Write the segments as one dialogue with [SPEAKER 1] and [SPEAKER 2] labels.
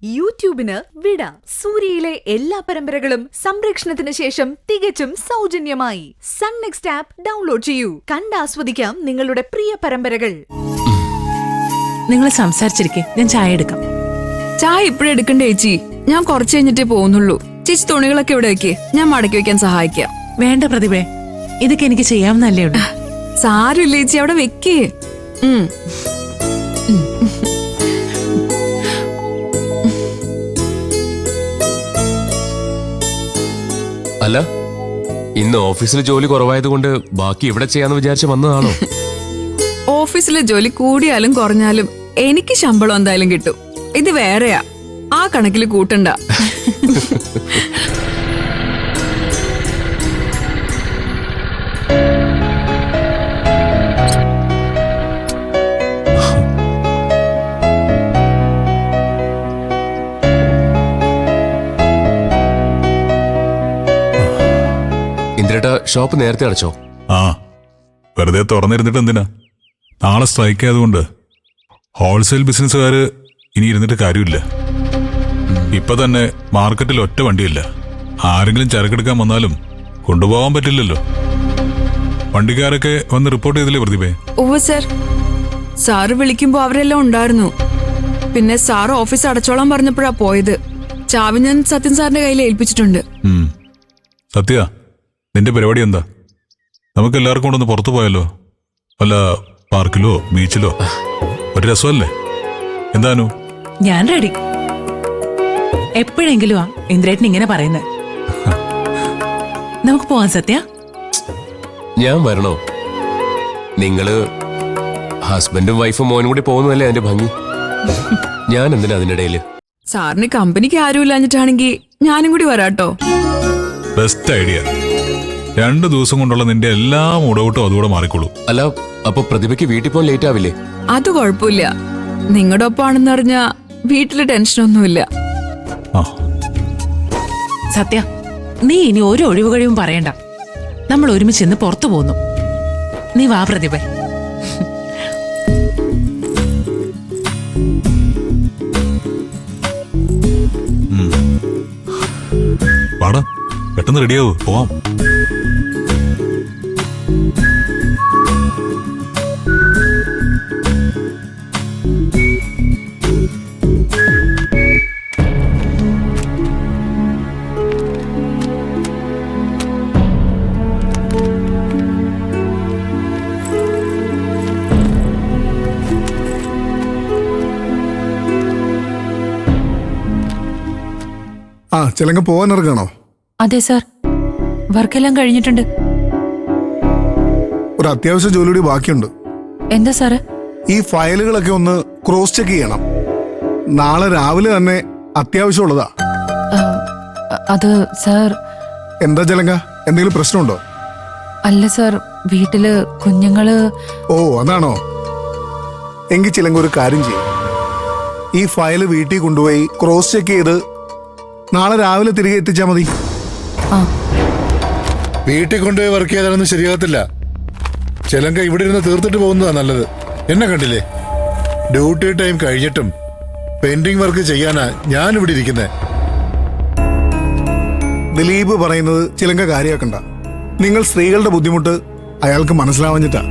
[SPEAKER 1] യൂട്യൂബിന് വിട. സൂര്യയിലെ എല്ലാ പരമ്പരകളും സംരക്ഷണത്തിന് ശേഷം തികച്ചും സൗജന്യമായി സൺ നെക്സ്റ്റ് ആപ്പ് ഡൗൺലോഡ് ചെയ്യൂ. കണ്ടാസ്വദിക്കാം നിങ്ങളുടെ പ്രിയ പരമ്പരകൾ.
[SPEAKER 2] നിങ്ങൾ സംസാരിച്ചിരിക്കെ, ഞാൻ ചായ എടുക്കാം.
[SPEAKER 3] ചായ ഇപ്പഴേ എടുക്കണ്ടേ ചേച്ചി? ഞാൻ കുറച്ച് കഴിഞ്ഞിട്ടേ പോകുന്നുള്ളൂ. ചേച്ചി തുണികളൊക്കെ ഇവിടെ വെക്കേ, ഞാൻ മടക്കി വെക്കാൻ സഹായിക്കാം.
[SPEAKER 2] വേണ്ട പ്രതിഭേ, ഇതൊക്കെ എനിക്ക് ചെയ്യാവുന്നല്ലേ ഉള്ളൂ.
[SPEAKER 3] സാരമില്ല ചേച്ചി, അവിടെ വെക്കേ.
[SPEAKER 4] അല്ല, ഇന്ന് ഓഫീസിലെ ജോലി കുറവായതുകൊണ്ട് ബാക്കി ഇവിടെ ചെയ്യാന്ന് വിചാരിച്ച് വന്നതാണോ?
[SPEAKER 3] ഓഫീസിലെ ജോലി കൂടിയാലും കുറഞ്ഞാലും എനിക്ക് ശമ്പളം എന്തായാലും കിട്ടും. ഇത് വേറെയാ, ആ കണക്കിൽ കൂട്ടണ്ട.
[SPEAKER 4] ഇന്ദ്രേട്ടാ, ഷോപ്പ് നേരത്തെ അടച്ചോ?
[SPEAKER 5] ആ, വെറുതെ തുറന്നിരുന്നിട്ട് എന്തിനാ? നാളെ സ്ട്രൈക്ക് ആയതുകൊണ്ട് ഹോൾസെയിൽ ബിസിനസ്സുകാര് ഇനി ഇരുന്നിട്ട് കാര്യമില്ല. ഇപ്പൊ തന്നെ മാർക്കറ്റിൽ ഒറ്റ വണ്ടിയില്ല. ആരെങ്കിലും ചരക്കെടുക്കാൻ വന്നാലും കൊണ്ടുപോകാൻ പറ്റില്ലല്ലോ. വണ്ടിക്കാരൊക്കെ വന്ന് റിപ്പോർട്ട് ചെയ്തില്ലേ പ്രതിഭേ?
[SPEAKER 3] ഓ സർ, സാറ് വിളിക്കുമ്പോ അവരെല്ലാം ഉണ്ടായിരുന്നു. പിന്നെ സാറ് ഓഫീസ് അടച്ചോളാൻ പറഞ്ഞപ്പോഴാ പോയത്. ചാവി ഞാൻ സത്യൻ സാറിന്റെ കയ്യിൽ ഏൽപ്പിച്ചിട്ടുണ്ട്.
[SPEAKER 5] സത്യ, നിന്റെ പരിപാടി എന്താ? നമുക്ക് എല്ലാവർക്കും കൊണ്ടൊന്ന് പുറത്തു പോയാലോ? വല്ല പാർക്കിലോ ബീച്ചിലോ? ഒരു രസമല്ലേ? എന്താനു?
[SPEAKER 2] ഞാൻ റെഡി. എപ്പോഴെങ്കിലും ആ ഇന്ദ്രേട്ടൻ ഇങ്ങനെ പറയുന്നത്. നമുക്ക് പോവാൻ സത്യ.
[SPEAKER 4] ഞാൻ വരണോ? നിങ്ങള് ഹസ്ബൻഡും വൈഫും മോനും കൂടി പോകുന്നതല്ലേ അതിന്റെ ഭംഗി. ഞാൻ എന്തിനാ അതിന്റെ ഇടയില്?
[SPEAKER 3] സാറിന് കമ്പനിക്ക് ആരും ഇല്ലാഞ്ഞിട്ടാണെങ്കി ഞാനും കൂടി വരാട്ടോ.
[SPEAKER 5] Best idea. 2 ദിവസം കൊണ്ടുള്ള നിന്റെ എല്ലാ മൂടൗട്ടും അതുകൂടെ മാറിക്കോളൂ.
[SPEAKER 4] അല്ല, അപ്പൊ പ്രതിഭയ്ക്ക് വീട്ടിൽ പോകാൻ ലേറ്റ് ആവില്ലേ?
[SPEAKER 3] അത് കുഴപ്പമില്ല. നിങ്ങളുടെ ഒപ്പാണെന്ന് അറിഞ്ഞാ വീട്ടില് ടെൻഷനൊന്നുമില്ല.
[SPEAKER 2] സത്യ, നീ ഇനി ഒരു ഒഴിവ് കഴിവും പറയണ്ട. നമ്മൾ ഒരുമിച്ച് ഇന്ന് പുറത്തു പോന്നു. നീ വാ പ്രതിഭ.
[SPEAKER 5] വാടാ, പെട്ടെന്ന് റെഡിയാവൂ, പോവാം.
[SPEAKER 6] ചിലങ്ക പോവാൻ ഇറങ്ങണോ?
[SPEAKER 2] അതെ സാർ, വർക്കെല്ലാം കഴിഞ്ഞിട്ടുണ്ട്.
[SPEAKER 6] ഒരു അത്യാവശ്യ ജോലി കൂടി ബാക്കിയുണ്ട്.
[SPEAKER 2] എന്താ സാറ്?
[SPEAKER 6] ഈ ഫയലുകളൊക്കെ ഒന്ന് ക്രോസ് ചെക്ക് ചെയ്യണം. നാളെ രാവിലെ തന്നെ അത്യാവശ്യമുള്ളതാ.
[SPEAKER 2] അത് സാർ.
[SPEAKER 6] എന്താ ചിലങ്ക, എന്തെങ്കിലും പ്രശ്നമുണ്ടോ?
[SPEAKER 2] അല്ല സാർ, വീട്ടില് കുഞ്ഞുങ്ങള്.
[SPEAKER 6] ഓ, അതാണോ? എങ്കിൽ ചിലങ്ക ഒരു കാര്യം ചെയ്യും. ഈ ഫയല് വീട്ടിൽ കൊണ്ടുപോയി ക്രോസ് ചെക്ക് ചെയ്ത് നാളെ രാവിലെ തിരികെ എത്തിച്ചാ മതി.
[SPEAKER 7] വീട്ടിൽ കൊണ്ടുപോയി വർക്ക് ചെയ്താലൊന്നും ശരിയാകത്തില്ല. ചിലങ്ക ഇവിടെ ഇരുന്ന് തീർത്തിട്ട് പോകുന്നതാ നല്ലത്. എന്നെ കണ്ടില്ലേ, ഡ്യൂട്ടി ടൈം കഴിഞ്ഞിട്ടും പെൻഡിങ് വർക്ക് ചെയ്യാനാ ഞാൻ ഇവിടെ ഇരിക്കുന്നത്.
[SPEAKER 6] ദിലീപ് പറയുന്നത് ചിലങ്ക കാര്യമാക്കണ്ട. നിങ്ങൾ സ്ത്രീകളുടെ ബുദ്ധിമുട്ട് അയാൾക്ക് മനസ്സിലാവാഞ്ഞിട്ടാ.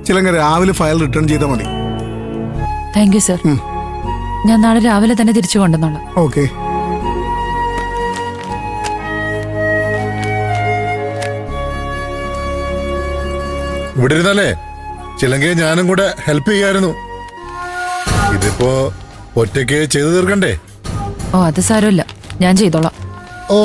[SPEAKER 6] ചിലങ്ക രാവിലെ ഫയൽ റിട്ടേൺ ചെയ്താൽ മതി.
[SPEAKER 2] Thank you sir. ഞാൻ നാളെ രാവിലെ തന്നെ തിരിച്ചു കൊണ്ടുവന്നോളാം.
[SPEAKER 6] ഓക്കെ.
[SPEAKER 7] ഇവിടെ ഇരുന്നാലേ ചിലങ്കയെ ഞാനും കൂടെ ഹെൽപ്പ് ചെയ്യായിരുന്നു. ഇതിപ്പോ ഒറ്റയ്ക്ക് ചെയ്തു തീർക്കണ്ടേ?
[SPEAKER 2] ഓ, അത് സാരമില്ല, ഞാൻ ചെയ്തോളാം.
[SPEAKER 7] ഓ,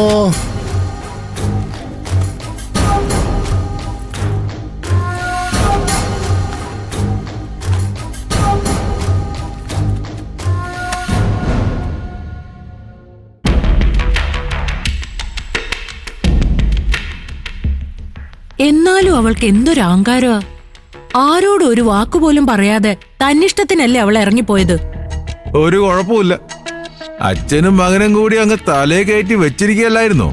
[SPEAKER 2] എന്നാലും അവൾക്ക് എന്തൊരു അഹങ്കാരമാ. ആരോടും ഒരു വാക്കുപോലും പറയാതെ തന്നിഷ്ടത്തിനല്ലേ അവൾ ഇറങ്ങിപ്പോയത്.
[SPEAKER 8] ഒരു കുഴപ്പമില്ല, അച്ഛനും മകനും കൂടി അങ്ങ് തലേ കയറ്റി വെച്ചിരിക്കുകയല്ലായിരുന്നോ?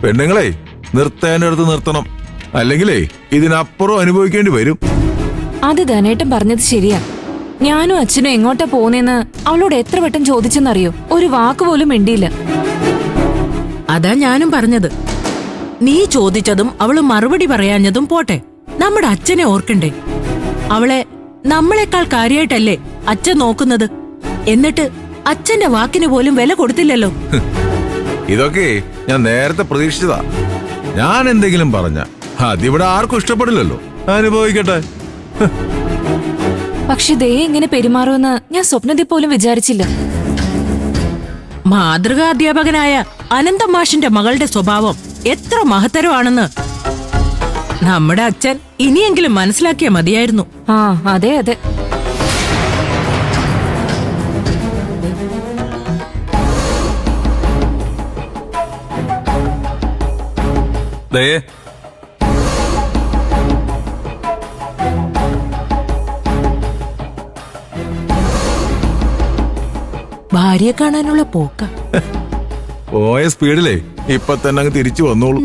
[SPEAKER 8] പെണ്ണുങ്ങളെ നിർത്തേണ്ടടുത്ത് നിർത്തണം, അല്ലെങ്കിലേ ഇതിനപ്പുറം അനുഭവിക്കേണ്ടി വരും.
[SPEAKER 9] അത് ധനേട്ടൻ പറഞ്ഞത് ശരിയാ. ഞാനും അച്ഛനും എങ്ങോട്ടാ പോന്നേന്ന് അവളോട് എത്ര വട്ടം ചോദിച്ചെന്നറിയോ? ഒരു വാക്ക് പോലും മിണ്ടിയില്ല.
[SPEAKER 2] അതാ ഞാനും പറഞ്ഞത്. നീ ചോദിച്ചതും അവള് മറുപടി പറയാഞ്ഞതും പോട്ടെ, നമ്മുടെ അച്ഛനെ ഓർക്കണ്ടേ? അവളെ നമ്മളെക്കാൾ കാര്യമായിട്ടല്ലേ അച്ഛൻ നോക്കുന്നത്. എന്നിട്ട് അച്ഛന്റെ വാക്കിന് പോലും വില കൊടുത്തില്ലല്ലോ.
[SPEAKER 8] ഇതൊക്കെ ഞാൻ നേരത്തെ പ്രതീക്ഷിച്ചതാ. ഞാൻ എന്തെങ്കിലും പറഞ്ഞ അതിവിടെ ആർക്കും ഇഷ്ടപ്പെടില്ലല്ലോ. അനുഭവിക്കട്ടെ.
[SPEAKER 9] പക്ഷെ ദേ ഇങ്ങനെ പെരുമാറുമെന്ന് ഞാൻ സ്വപ്നത്തിൽ പോലും വിചാരിച്ചില്ല.
[SPEAKER 2] മാതൃകാ അധ്യാപകനായ അനന്തം മാഷിന്റെ മകളുടെ സ്വഭാവം എത്ര മഹത്തരമാണെന്ന് നമ്മുടെ അച്ഛൻ ഇനിയെങ്കിലും മനസ്സിലാക്കിയാ മതിയായിരുന്നു.
[SPEAKER 9] ആ അതെ അതെ.
[SPEAKER 10] ദയേ,
[SPEAKER 2] ഭാര്യയെ കാണാനുള്ള പോക്ക.
[SPEAKER 8] പോയ സ്പീഡിലേ ഇപ്പൊ തന്നെ അങ്ങ് തിരിച്ചു വന്നോളൂ.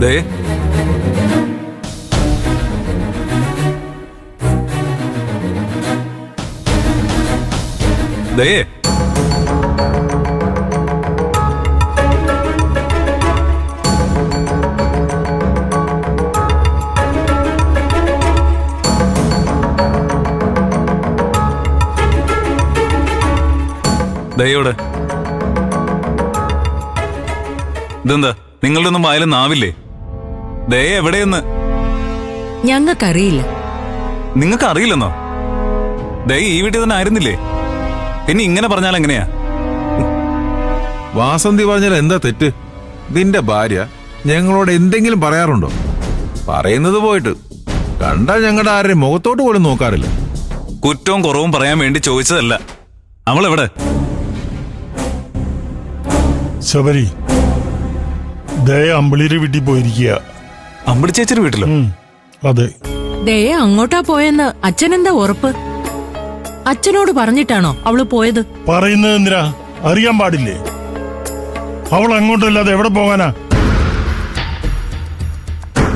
[SPEAKER 10] ദയേ, ദയേ, ദയോടെ ഇതെന്താ നിങ്ങളുടെ ഒന്നും വായിലും നാവില്ലേ? ദയ എവിടെയെന്ന്
[SPEAKER 2] ഞങ്ങൾക്കറിയില്ല.
[SPEAKER 10] നിങ്ങൾക്ക് അറിയില്ലെന്നോ? ദയ ഈ വീട്ടിൽ തന്നെ ആയിരുന്നില്ലേ? പിന്നെ ഇങ്ങനെ പറഞ്ഞാൽ എങ്ങനെയാ?
[SPEAKER 8] വാസന്തി പറഞ്ഞാൽ എന്താ തെറ്റ്? നിന്റെ ഭാര്യ ഞങ്ങളോട് എന്തെങ്കിലും പറയാറുണ്ടോ? പറയുന്നത് പോയിട്ട് കണ്ടാൽ ഞങ്ങളുടെ ആരുടെയും മുഖത്തോട്ട് പോലും നോക്കാറില്ല.
[SPEAKER 10] കുറ്റവും കുറവും പറയാൻ വേണ്ടി ചോദിച്ചതല്ല. അവളെവിടെ?
[SPEAKER 11] ശബരി, ദയ അമ്പിളിയുടെ വീട്ടിൽ പോയിരിക്കുക.
[SPEAKER 10] അമ്പിളി ചേച്ചിയുടെ വീട്ടിലോ?
[SPEAKER 11] അതെ.
[SPEAKER 2] ദയ അങ്ങോട്ടാ പോയെന്ന് അച്ഛനെന്താ ഉറപ്പ്? അച്ഛനോട് പറഞ്ഞിട്ടാണോ അവള് പോയത്?
[SPEAKER 11] പറയുന്നത് എന്തിനാ? അറിയാൻ പാടില്ലേ? അവൾ അങ്ങോട്ടല്ലാതെ എവിടെ പോകാനാ?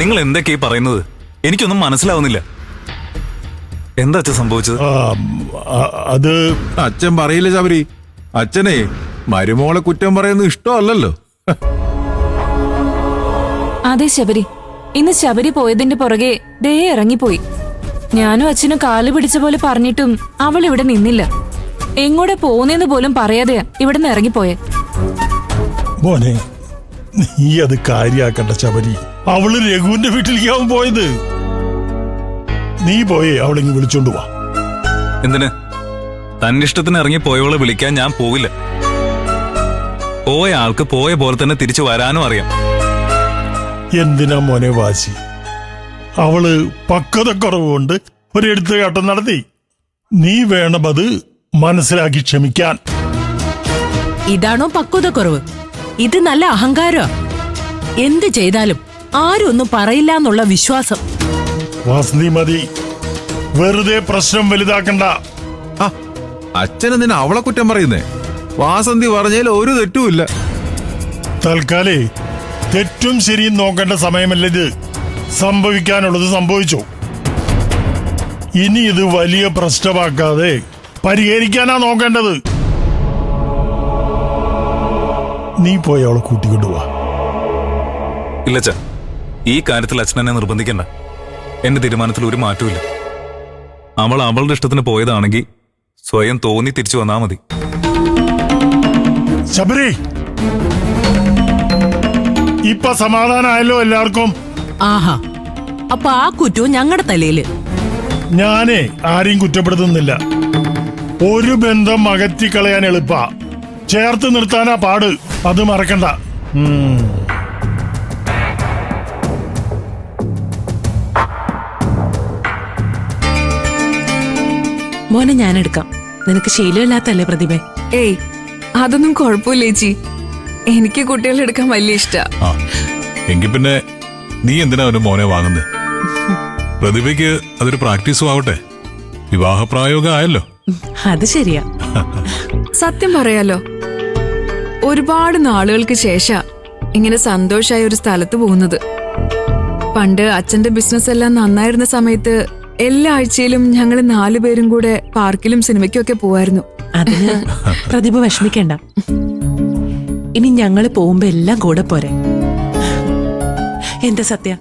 [SPEAKER 10] നിങ്ങൾ എന്തൊക്കെയാ പറയുന്നത്? എനിക്കൊന്നും മനസ്സിലാവുന്നില്ല. എന്താ അച്ഛൻ സംഭവിച്ചത്?
[SPEAKER 11] അത്
[SPEAKER 8] അച്ഛൻ പറയില്ല ശബരി. അച്ഛനെ മരുമോളെ കുറ്റം പറയുന്നത് ഇഷ്ടമല്ലല്ലോ.
[SPEAKER 9] അതെ ശബരി, ഇന്ന് ശബരി പോയതിന്റെ പുറകെ ദേ ഇറങ്ങിപ്പോയി. ഞാനും അച്ഛനും കാല് പിടിച്ച പോലെ പറഞ്ഞിട്ടും അവൾ ഇവിടെ നിന്നില്ല. എങ്ങോടെ പോന്നെന്ന് പോലും പറയാതെയാ ഇവിടെ നിന്ന് ഇറങ്ങിപ്പോയെ.
[SPEAKER 11] മോനെ, നീ അത് കാര്യാക്കണ്ട ശബരി. അവള് രഘുവിന്റെ വീട്ടിലേക്കാവും പോയത്. നീ പോയേ അവളിങ്ങ് വിളിച്ചോണ്ട് വാ.
[SPEAKER 10] എന്തിന്? തന്റെ ഇഷ്ടത്തിന് ഇറങ്ങി പോയവളെ വിളിക്കാൻ ഞാൻ പോവില്ല. പോയ ആൾക്ക് പോയ പോലെ തന്നെ തിരിച്ചു വരാനും അറിയാം.
[SPEAKER 11] എന്തിനാ മോനെ വാശി? അവള് പക്വതക്കുറവുകൊണ്ട് ഒരെടുത്തുകാട്ടം നടത്തി. നീ വേണം അത് മനസ്സിലാക്കി ക്ഷമിക്കാൻ.
[SPEAKER 2] ഇതാണോ പക്വതക്കുറവ്? ഇത് നല്ല അഹങ്കാരമാ. എന്ത് ചെയ്താലും ആരും ഒന്നും പറയില്ല എന്നുള്ള വിശ്വാസം.
[SPEAKER 11] വാസന്തി മതി, വെറുതെ പ്രശ്നം വലുതാക്കണ്ട.
[SPEAKER 8] അച്ഛനെന്തിനാ അവളെ കുറ്റം പറയുന്നേ? വാസന്തി പറഞ്ഞാൽ ഒരു തെറ്റുമില്ല.
[SPEAKER 11] തൽക്കാലേ തെറ്റും ശരിയും നോക്കേണ്ട സമയമല്ല ഇത്. സംഭവിക്കാനുള്ളത് സംഭവിച്ചു. ഇനി ഇത് വലിയ പ്രശ്നമാക്കാതെ പരിഹരിക്കാനാ നോക്കേണ്ടത്. നീ പോയി അവളെ കൂട്ടിക്കൊണ്ടുപോവാ.
[SPEAKER 10] ഇല്ലച്ച, ഈ കാര്യത്തിൽ അച്ഛനെന്നെ നിർബന്ധിക്കണ്ട. എന്റെ തീരുമാനത്തിൽ ഒരു മാറ്റമില്ല. അവൾ അവളുടെ ഇഷ്ടത്തിന് പോയതാണെങ്കിൽ സ്വയം തോന്നി തിരിച്ചു വന്നാ മതി.
[SPEAKER 11] ശബരി, ഇപ്പൊ സമാധാനമായല്ലോ എല്ലാവർക്കും?
[SPEAKER 2] ആഹാ, അപ്പൊ ആ കുറ്റവും ഞങ്ങളുടെ തലയില്.
[SPEAKER 11] ഞാനേ ആരെയും കുറ്റപ്പെടുത്തുന്നില്ല. ഒരു ബന്ധം അകറ്റിക്കളയാൻ എളുപ്പാ, ചേർത്ത് നിർത്താനാ പാട്. അത് മറക്കണ്ട.
[SPEAKER 2] മോനെ ഞാൻ എടുക്കാം. നിനക്ക് ശീലമില്ലാത്തല്ലേ പ്രതിഭ?
[SPEAKER 3] ഏയ്, അതൊന്നും കുഴപ്പമില്ല ചേച്ചി. എനിക്ക് കുട്ടികളെ എടുക്കാൻ വലിയ ഇഷ്ടാ.
[SPEAKER 5] എങ്കിൽ പിന്നെ നീ എന്തിനാ ഒരു മോനെ വാങ്ങുന്നത്? പ്രതിഭയ്ക്ക് അതൊരു പ്രാക്ടീസും ആവട്ടെ. വിവാഹപ്രായോഗം ആയല്ലോ.
[SPEAKER 2] അത് ശരിയാ.
[SPEAKER 3] സത്യം പറയാലോ, ഒരുപാട് നാളുകൾക്ക് ശേഷ ഇങ്ങനെ സന്തോഷായ ഒരു സ്ഥലത്ത് പോകുന്നത്. പണ്ട് അച്ഛന്റെ ബിസിനസ് എല്ലാം നന്നായിരുന്ന സമയത്ത് എല്ലാ ആഴ്ചയിലും ഞങ്ങൾ 4 പേരും കൂടെ പാർക്കിലും സിനിമയ്ക്കും ഒക്കെ പോവായിരുന്നു.
[SPEAKER 2] അതിന് പ്രതിഭ വിഷമിക്കണ്ട. ഇനി ഞങ്ങള് പോകുമ്പോ എല്ലാം കൂടെ പോരെ. എന്താ സത്യ,